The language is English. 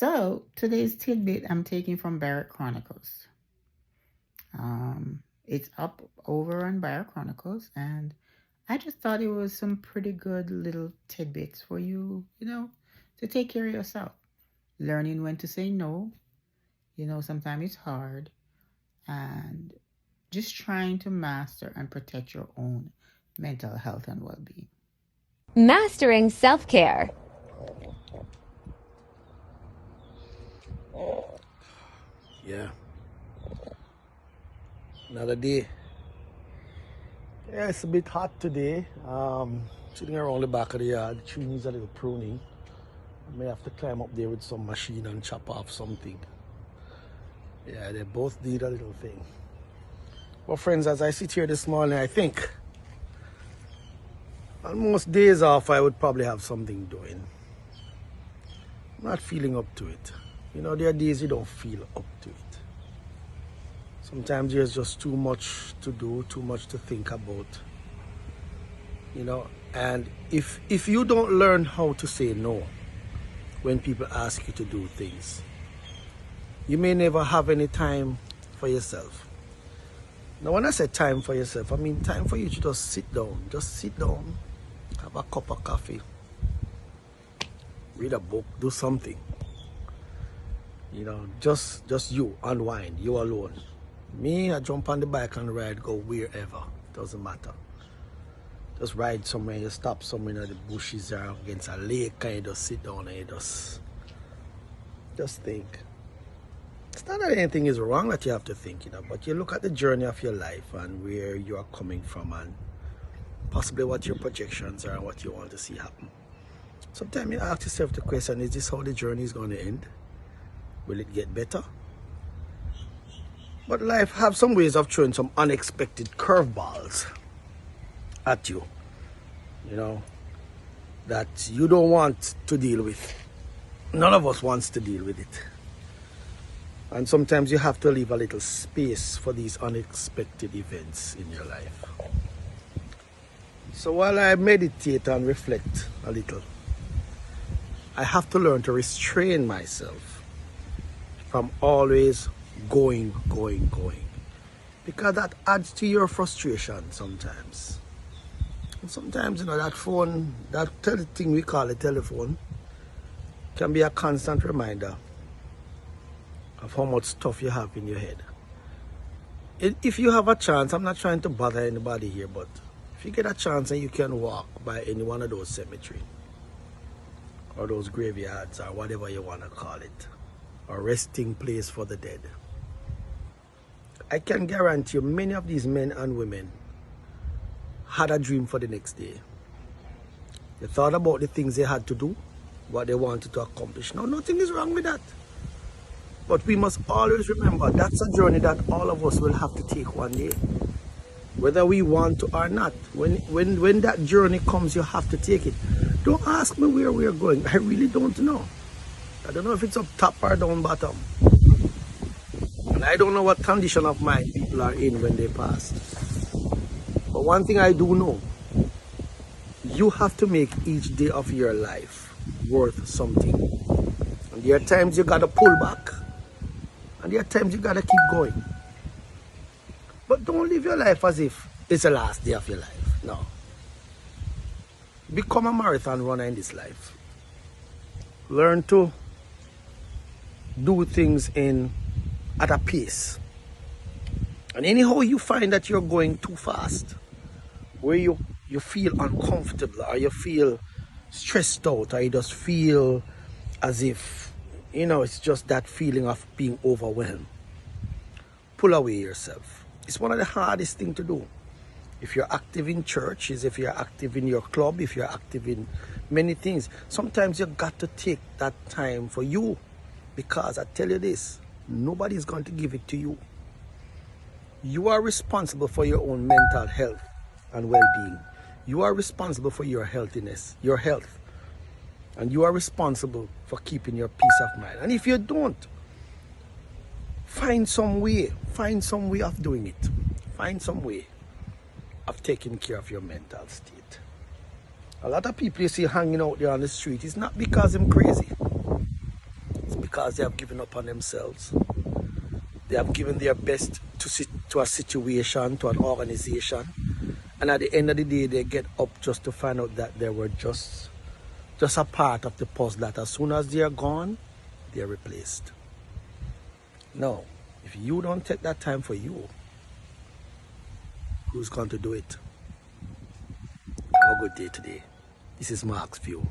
So today's tidbit I'm taking from Barrett Chronicles. It's up over on Barrett Chronicles, and I just thought it was some pretty good little tidbits for you, to take care of yourself. Learning when to say no, sometimes it's hard, and just trying to master and protect your own mental health and well being. Mastering self-care. Yeah, another day. Yeah, it's a bit hot today. Sitting around the back of the yard, the tree needs a little pruning. I may have to climb up there with some machine and chop off something. Yeah, they both need a little thing. Well, friends, as I sit here this morning, I think on most days off, I would probably have something doing. I'm not feeling up to it. There are days you don't feel up to it. Sometimes there's just too much to do, too much to think about. And if you don't learn how to say no when people ask you to do things, you may never have any time for yourself. Now, when I say time for yourself, I mean time for you to just sit down. Just sit down, have a cup of coffee, read a book, do something. Just you, unwind, you alone. Me, I jump on the bike and ride, go wherever. Doesn't matter. Just ride somewhere, you stop somewhere in the bushes or against a lake and you just sit down and you just think. It's not that anything is wrong that you have to think, but you look at the journey of your life and where you are coming from and possibly what your projections are and what you want to see happen. Sometimes you ask yourself the question, is this how the journey is going to end? Will it get better? But life have some ways of throwing some unexpected curveballs at you, that you don't want to deal with. None of us wants to deal with it. And sometimes you have to leave a little space for these unexpected events in your life. So while I meditate and reflect a little, I have to learn to restrain myself from always going. Because that adds to your frustration sometimes. And sometimes, that phone, that thing we call a telephone, can be a constant reminder of how much stuff you have in your head. If you have a chance, I'm not trying to bother anybody here, but if you get a chance and you can walk by any one of those cemeteries, or those graveyards, or whatever you want to call it, or resting place for the dead, I can guarantee you many of these men and women had a dream for the next day. They thought about the things they had to do, what they wanted to accomplish. Now, nothing is wrong with that. But we must always remember that's a journey that all of us will have to take one day, whether we want to or not. When that journey comes, you have to take it. Don't ask me where we are going. I really don't know. I don't know if it's up top or down bottom. And I don't know what condition of mind people are in when they pass. But one thing I do know, you have to make each day of your life worth something. And there are times you gotta pull back, and there are times you gotta keep going. But don't live your life as if it's the last day of your life. No. Become a marathon runner in this life. Learn to do things at a pace. And anyhow you find that you're going too fast, where you feel uncomfortable, or you feel stressed out, or you just feel as if, it's just that feeling of being overwhelmed, pull away yourself. It's one of the hardest things to do. If you're active in church, if you're active in your club, if you're active in many things, sometimes you got to take that time for you. Because I tell you this, nobody's going to give it to you. You are responsible for your own mental health and well-being. You are responsible for your healthiness, your health. And you are responsible for keeping your peace of mind. And if you don't, find some way of doing it. Find some way of taking care of your mental state. A lot of people you see hanging out there on the street, it's not because they're crazy. It's because because they have given up on themselves. They have given their best to a situation, to an organization, and at the end of the day, they get up just to find out that they were just a part of the puzzle, that as soon as they are gone, they are replaced. No, if you don't take that time for you, who's going to do it? Have a good day today. This is Mark's View.